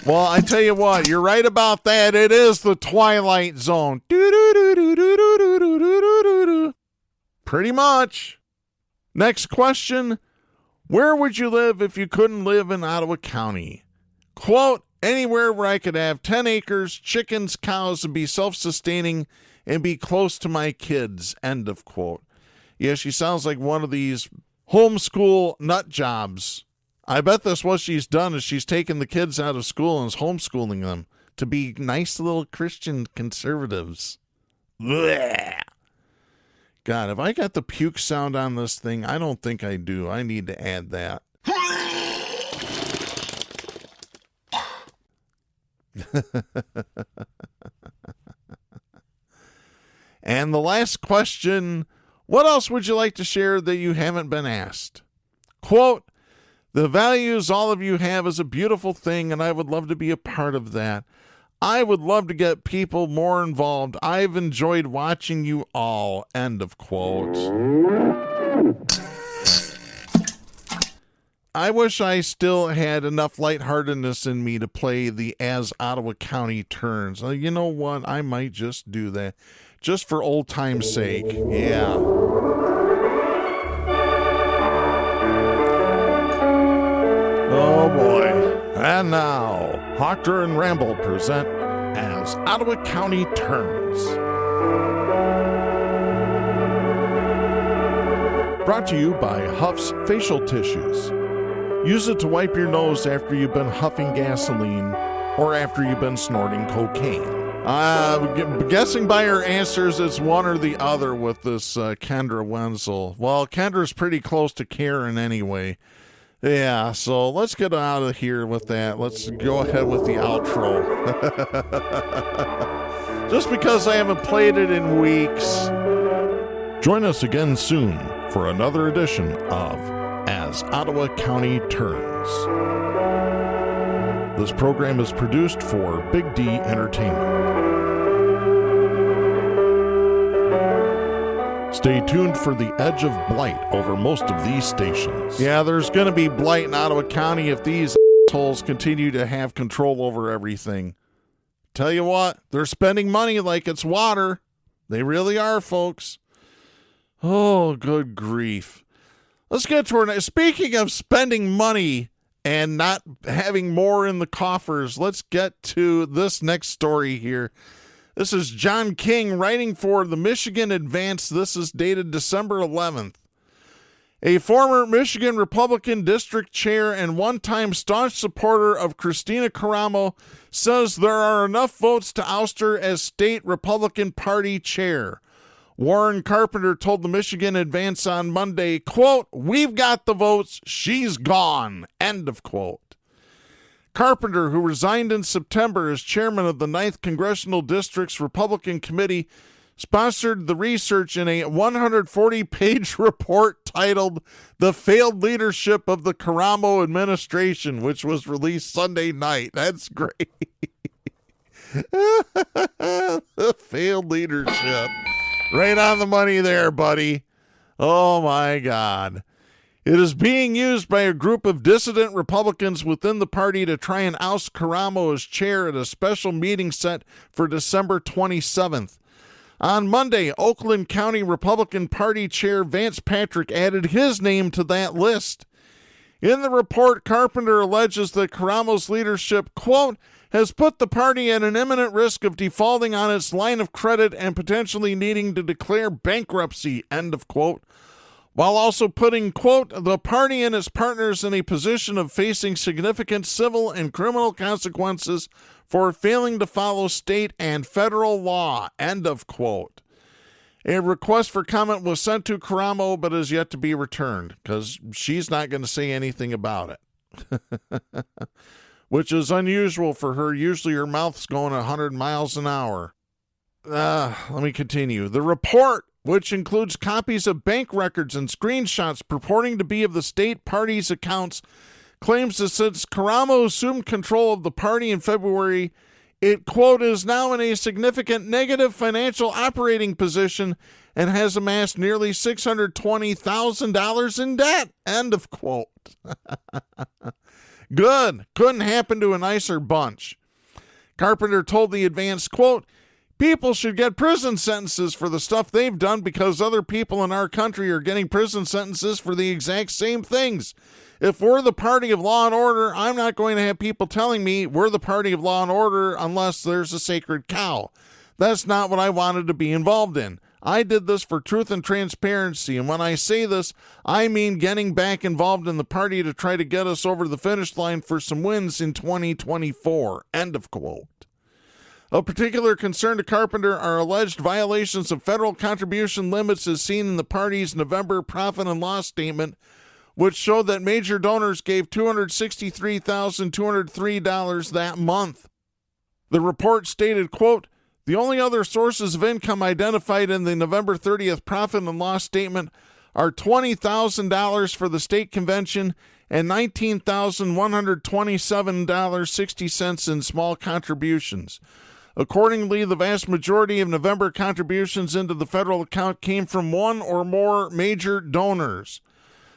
Well, I tell you what, you're right about that. It is the Twilight Zone. Pretty much. Next question. Where would you live if you couldn't live in Ottawa County? Quote, anywhere where I could have 10 acres, chickens, cows, and be self-sustaining and be close to my kids. End of quote. Yeah, she sounds like one of these homeschool nut jobs. I bet that's what she's done is she's taken the kids out of school and is homeschooling them to be nice little Christian conservatives. Blech. God, if I got the puke sound on this thing, I don't think I do. I need to add that. And the last question, what else would you like to share that you haven't been asked? Quote, the values all of you have is a beautiful thing, and I would love to be a part of that. I would love to get people more involved. I've enjoyed watching you all. End of quote. I wish I still had enough lightheartedness in me to play the As Ottawa County Turns. You know what? I might just do that. Just for old time's sake. Yeah. Oh boy. And now, Hawker and Ramble present As Ottawa County Turns. Brought to you by Huff's Facial Tissues. Use it to wipe your nose after you've been huffing gasoline or after you've been snorting cocaine. Guessing by her answers, it's one or the other with this Kendra Wenzel. Well, Kendra's pretty close to Karen anyway. Yeah, so let's get out of here with that. Let's go ahead with the outro. Just because I haven't played it in weeks. Join us again soon for another edition of As Ottawa County Turns. This program is produced for Big D Entertainment. Stay tuned for the edge of blight over most of these stations. Yeah, there's going to be blight in Ottawa County if these assholes continue to have control over everything. Tell you what, they're spending money like it's water. They really are, folks. Oh, good grief. Let's get to our next. Speaking of spending money and not having more in the coffers, let's get to this next story here. This is John King writing for the Michigan Advance. This is dated December 11th. A former Michigan Republican district chair and one-time staunch supporter of Kristina Karamo says there are enough votes to oust her as state Republican Party chair. Warren Carpenter told the Michigan Advance on Monday, quote, we've got the votes, she's gone, end of quote. Carpenter, who resigned in September as chairman of the 9th Congressional District's Republican Committee, sponsored the research in a 140-page report titled The Failed Leadership of the Karamo Administration, which was released Sunday night. That's great. The failed leadership. Right on the money there, buddy. Oh, my God. It is being used by a group of dissident Republicans within the party to try and oust Karamo as chair at a special meeting set for December 27th. On Monday, Oakland County Republican Party Chair Vance Patrick added his name to that list. In the report, Carpenter alleges that Karamo's leadership, quote, has put the party at an imminent risk of defaulting on its line of credit and potentially needing to declare bankruptcy, end of quote, while also putting, quote, the party and its partners in a position of facing significant civil and criminal consequences for failing to follow state and federal law, end of quote. A request for comment was sent to Karamo, but is yet to be returned because she's not going to say anything about it, which is unusual for her. Usually her mouth's going 100 miles an hour. Let me continue. The report, which includes copies of bank records and screenshots purporting to be of the state party's accounts, claims that since Karamo assumed control of the party in February, it, quote, is now in a significant negative financial operating position and has amassed nearly $620,000 in debt, end of quote. Good. Couldn't happen to a nicer bunch. Carpenter told the Advance, quote, people should get prison sentences for the stuff they've done because other people in our country are getting prison sentences for the exact same things. If we're the party of law and order, I'm not going to have people telling me we're the party of law and order unless there's a sacred cow. That's not what I wanted to be involved in. I did this for truth and transparency, and when I say this, I mean getting back involved in the party to try to get us over the finish line for some wins in 2024. End of quote. Of particular concern to Carpenter are alleged violations of federal contribution limits as seen in the party's November profit and loss statement, which showed that major donors gave $263,203 that month. The report stated, quote, the only other sources of income identified in the November 30th profit and loss statement are $20,000 for the state convention and $19,127.60 in small contributions. Accordingly, the vast majority of November contributions into the federal account came from one or more major donors.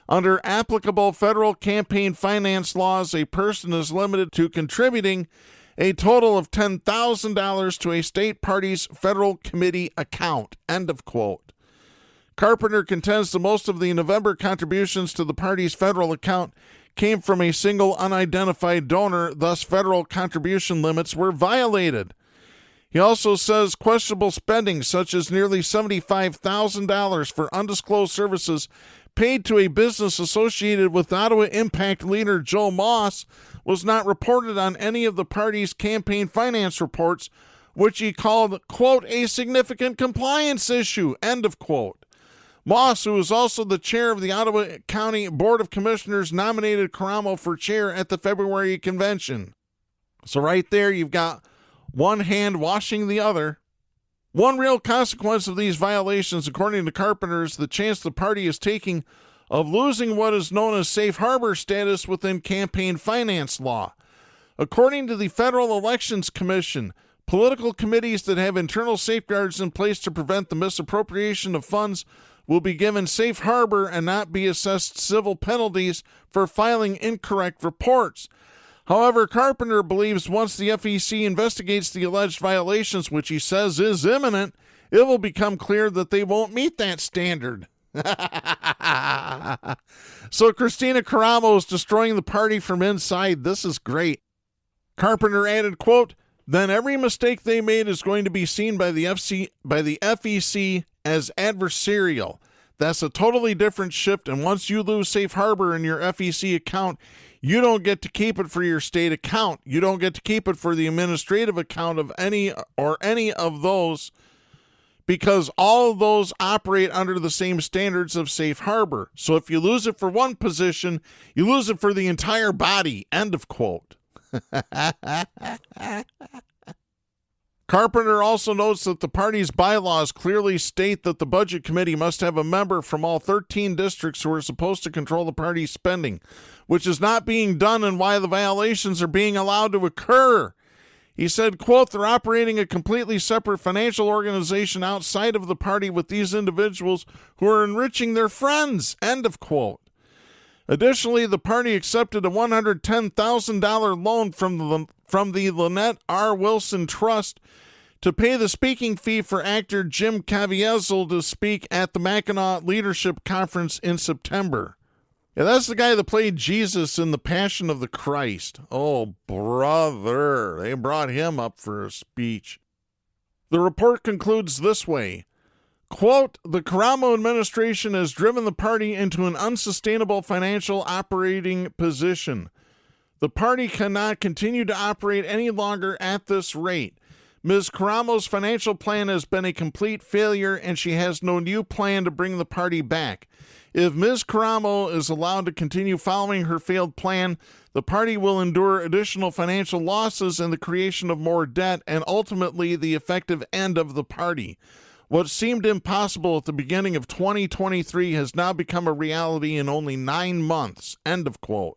Under applicable federal campaign finance laws, a person is limited to contributing a total of $10,000 to a state party's federal committee account. End of quote. Carpenter contends that most of the November contributions to the party's federal account came from a single unidentified donor, thus federal contribution limits were violated. He also says questionable spending, such as nearly $75,000 for undisclosed services paid to a business associated with Ottawa Impact leader Joe Moss, was not reported on any of the party's campaign finance reports, which he called, quote, a significant compliance issue, end of quote. Moss, who is also the chair of the Ottawa County Board of Commissioners, nominated Karamo for chair at the February convention. So right there, you've got one hand washing the other. One real consequence of these violations, according to Carpenter, is the chance the party is taking of losing what is known as safe harbor status within campaign finance law. According to the Federal Elections Commission, political committees that have internal safeguards in place to prevent the misappropriation of funds will be given safe harbor and not be assessed civil penalties for filing incorrect reports. However, Carpenter believes once the FEC investigates the alleged violations, which he says is imminent, it will become clear that they won't meet that standard. So Kristina Karamo is destroying the party from inside. This is great. Carpenter added, quote, then every mistake they made is going to be seen by the FEC as adversarial. That's a totally different shift, and once you lose safe harbor in your FEC account, you don't get to keep it for your state account. You don't get to keep it for the administrative account of any of those, because all of those operate under the same standards of safe harbor. So if you lose it for one position, you lose it for the entire body. End of quote. Carpenter also notes that the party's bylaws clearly state that the Budget Committee must have a member from all 13 districts who are supposed to control the party's spending, which is not being done and why the violations are being allowed to occur. He said, quote, they're operating a completely separate financial organization outside of the party with these individuals who are enriching their friends, end of quote. Additionally, the party accepted a $110,000 loan from the Lynette R. Wilson Trust to pay the speaking fee for actor Jim Caviezel to speak at the Mackinac Leadership Conference in September. Yeah, that's the guy that played Jesus in The Passion of the Christ. Oh, brother. They brought him up for a speech. The report concludes this way. Quote, the Karamo administration has driven the party into an unsustainable financial operating position. The party cannot continue to operate any longer at this rate. Ms. Karamo's financial plan has been a complete failure, and she has no new plan to bring the party back. If Ms. Karamo is allowed to continue following her failed plan, the party will endure additional financial losses and the creation of more debt, and ultimately the effective end of the party. What seemed impossible at the beginning of 2023 has now become a reality in only 9 months. End of quote.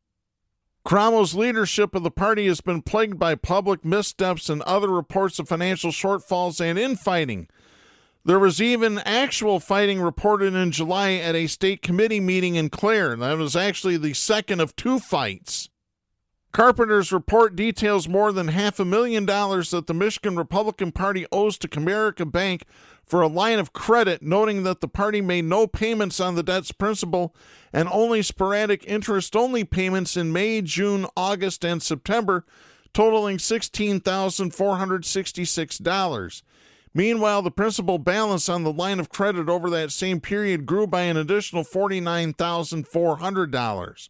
Karamo's leadership of the party has been plagued by public missteps and other reports of financial shortfalls and infighting. There was even actual fighting reported in July at a state committee meeting in Clare. That was actually the second of 2 fights. Carpenter's report details more than $500,000 that the Michigan Republican Party owes to Comerica Bank for a line of credit, noting that the party made no payments on the debt's principal and only sporadic interest-only payments in May, June, August, and September, totaling $16,466. Meanwhile, the principal balance on the line of credit over that same period grew by an additional $49,400.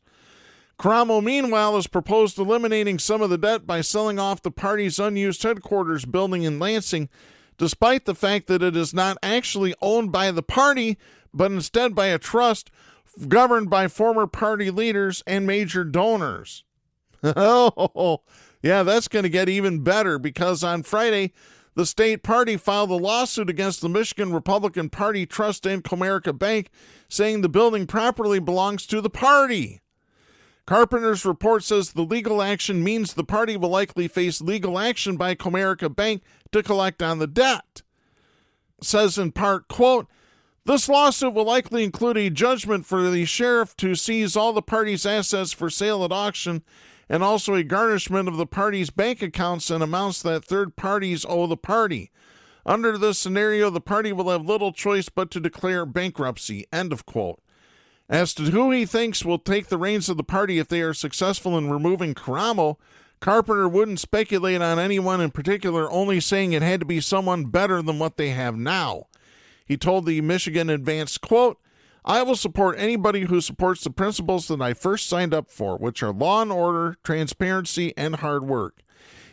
Karamo, meanwhile, has proposed eliminating some of the debt by selling off the party's unused headquarters building in Lansing, despite the fact that it is not actually owned by the party, but instead by a trust governed by former party leaders and major donors. Oh, yeah, that's going to get even better, because on Friday, the state party filed a lawsuit against the Michigan Republican Party Trust and Comerica Bank, saying the building properly belongs to the party. Carpenter's report says the legal action means the party will likely face legal action by Comerica Bank to collect on the debt. It says in part, quote, "This lawsuit will likely include a judgment for the sheriff to seize all the party's assets for sale at auction, and also a garnishment of the party's bank accounts and amounts that third parties owe the party. Under this scenario, the party will have little choice but to declare bankruptcy." End of quote. As to who he thinks will take the reins of the party if they are successful in removing Karamo, Carpenter wouldn't speculate on anyone in particular, only saying it had to be someone better than what they have now. He told the Michigan Advance, quote, "I will support anybody who supports the principles that I first signed up for, which are law and order, transparency, and hard work.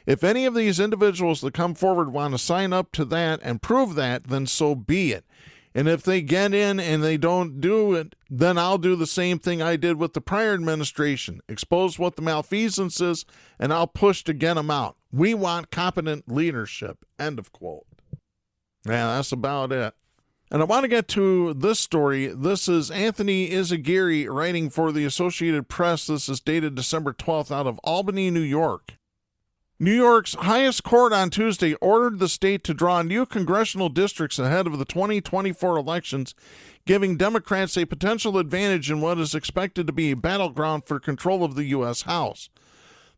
If any of these individuals that come forward want to sign up to that and prove that, then so be it. And if they get in and they don't do it, then I'll do the same thing I did with the prior administration, expose what the malfeasance is, and I'll push to get them out. We want competent leadership." End of quote. Yeah, that's about it. And I want to get to this story. This is Anthony Izagiri writing for the Associated Press. This is dated December 12th out of Albany, New York. New York's highest court on Tuesday ordered the state to draw new congressional districts ahead of the 2024 elections, giving Democrats a potential advantage in what is expected to be a battleground for control of the U.S. House.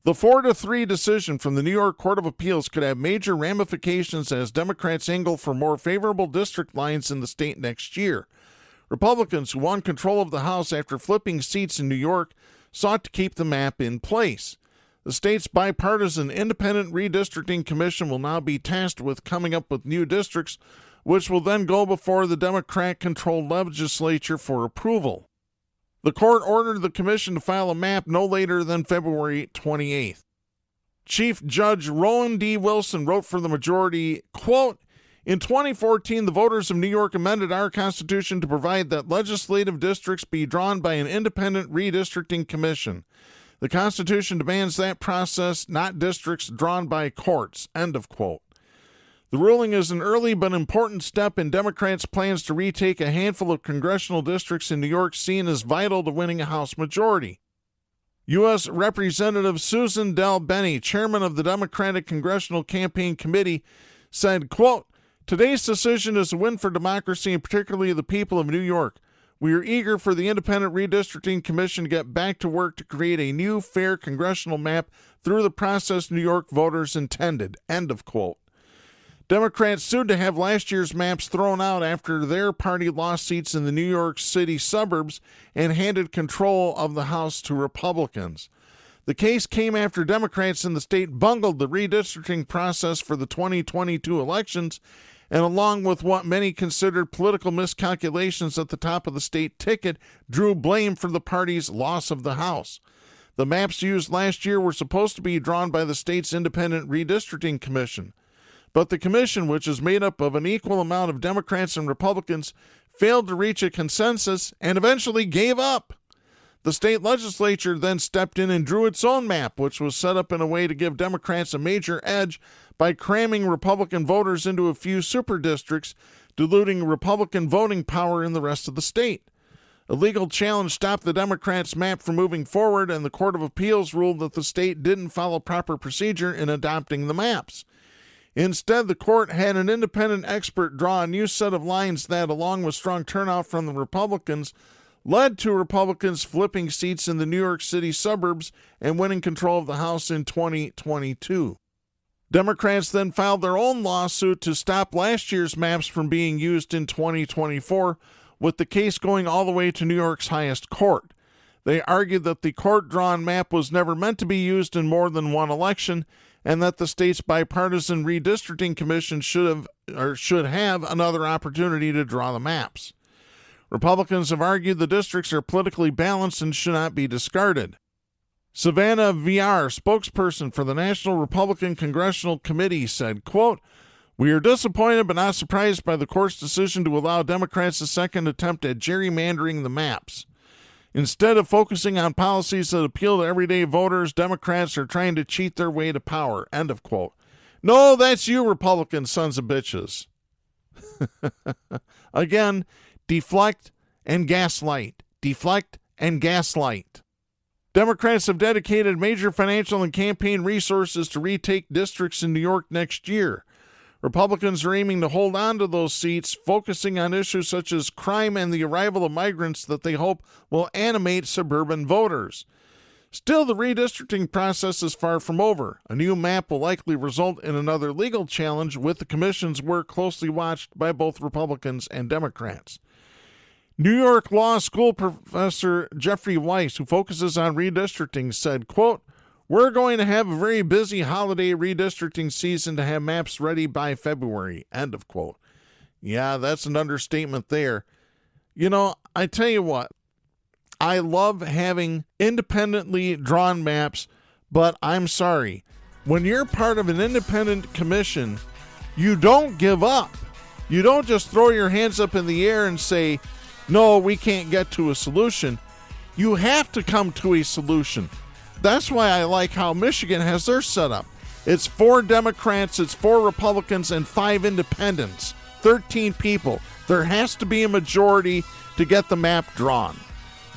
The 4-3 decision from the New York Court of Appeals could have major ramifications as Democrats angle for more favorable district lines in the state next year. Republicans, who won control of the House after flipping seats in New York, sought to keep the map in place. The state's bipartisan Independent Redistricting Commission will now be tasked with coming up with new districts, which will then go before the Democrat-controlled legislature for approval. The court ordered the commission to file a map no later than February 28th. Chief Judge Rowan D. Wilson wrote for the majority, quote, "In 2014, the voters of New York amended our Constitution to provide that legislative districts be drawn by an independent redistricting commission. The Constitution demands that process, not districts drawn by courts." End of quote. The ruling is an early but important step in Democrats' plans to retake a handful of congressional districts in New York seen as vital to winning a House majority. U.S. Representative Susan Del Benny, chairman of the Democratic Congressional Campaign Committee, said, quote, "Today's decision is a win for democracy and particularly the people of New York. We are eager for the Independent Redistricting Commission to get back to work to create a new, fair congressional map through the process New York voters intended." End of quote. Democrats sued to have last year's maps thrown out after their party lost seats in the New York City suburbs and handed control of the House to Republicans. The case came after Democrats in the state bungled the redistricting process for the 2022 elections, and along with what many considered political miscalculations at the top of the state ticket, drew blame for the party's loss of the House. The maps used last year were supposed to be drawn by the state's Independent Redistricting Commission. But the commission, which is made up of an equal amount of Democrats and Republicans, failed to reach a consensus and eventually gave up. The state legislature then stepped in and drew its own map, which was set up in a way to give Democrats a major edge by cramming Republican voters into a few super districts, diluting Republican voting power in the rest of the state. A legal challenge stopped the Democrats' map from moving forward, and the Court of Appeals ruled that the state didn't follow proper procedure in adopting the maps. Instead, the court had an independent expert draw a new set of lines that, along with strong turnout from the Republicans, led to Republicans flipping seats in the New York City suburbs and winning control of the House in 2022. Democrats then filed their own lawsuit to stop last year's maps from being used in 2024, with the case going all the way to New York's highest court. They argued that the court-drawn map was never meant to be used in more than one election, and that the state's bipartisan redistricting commission should have another opportunity to draw the maps. Republicans have argued the districts are politically balanced and should not be discarded. Savannah VR, spokesperson for the National Republican Congressional Committee, said, quote, "We are disappointed but not surprised by the court's decision to allow Democrats a second attempt at gerrymandering the maps. Instead of focusing on policies that appeal to everyday voters, Democrats are trying to cheat their way to power." End of quote. No, that's you, Republican sons of bitches. Again, deflect and gaslight. Deflect and gaslight. Democrats have dedicated major financial and campaign resources to retake districts in New York next year. Republicans are aiming to hold on to those seats, focusing on issues such as crime and the arrival of migrants that they hope will animate suburban voters. Still, the redistricting process is far from over. A new map will likely result in another legal challenge, with the commission's work closely watched by both Republicans and Democrats. New York Law School professor Jeffrey Weiss, who focuses on redistricting, said, quote, "We're going to have a very busy holiday redistricting season to have maps ready by February." End of quote. Yeah, that's an understatement there. You know, I tell you what, I love having independently drawn maps, but I'm sorry. When you're part of an independent commission, you don't give up. You don't just throw your hands up in the air and say, no, we can't get to a solution. You have to come to a solution. That's why I like how Michigan has their setup. It's 4 Democrats, it's 4 Republicans, and 5 independents. 13 people. There has to be a majority to get the map drawn.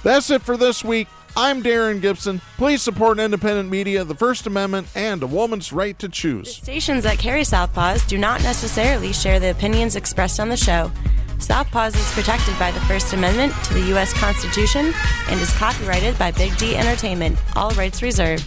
That's it for this week. I'm Darren Gibson. Please support independent media, the First Amendment, and a woman's right to choose. The stations that carry Southpaws do not necessarily share the opinions expressed on the show. Southpaws is protected by the First Amendment to the U.S. Constitution and is copyrighted by Big D Entertainment. All rights reserved.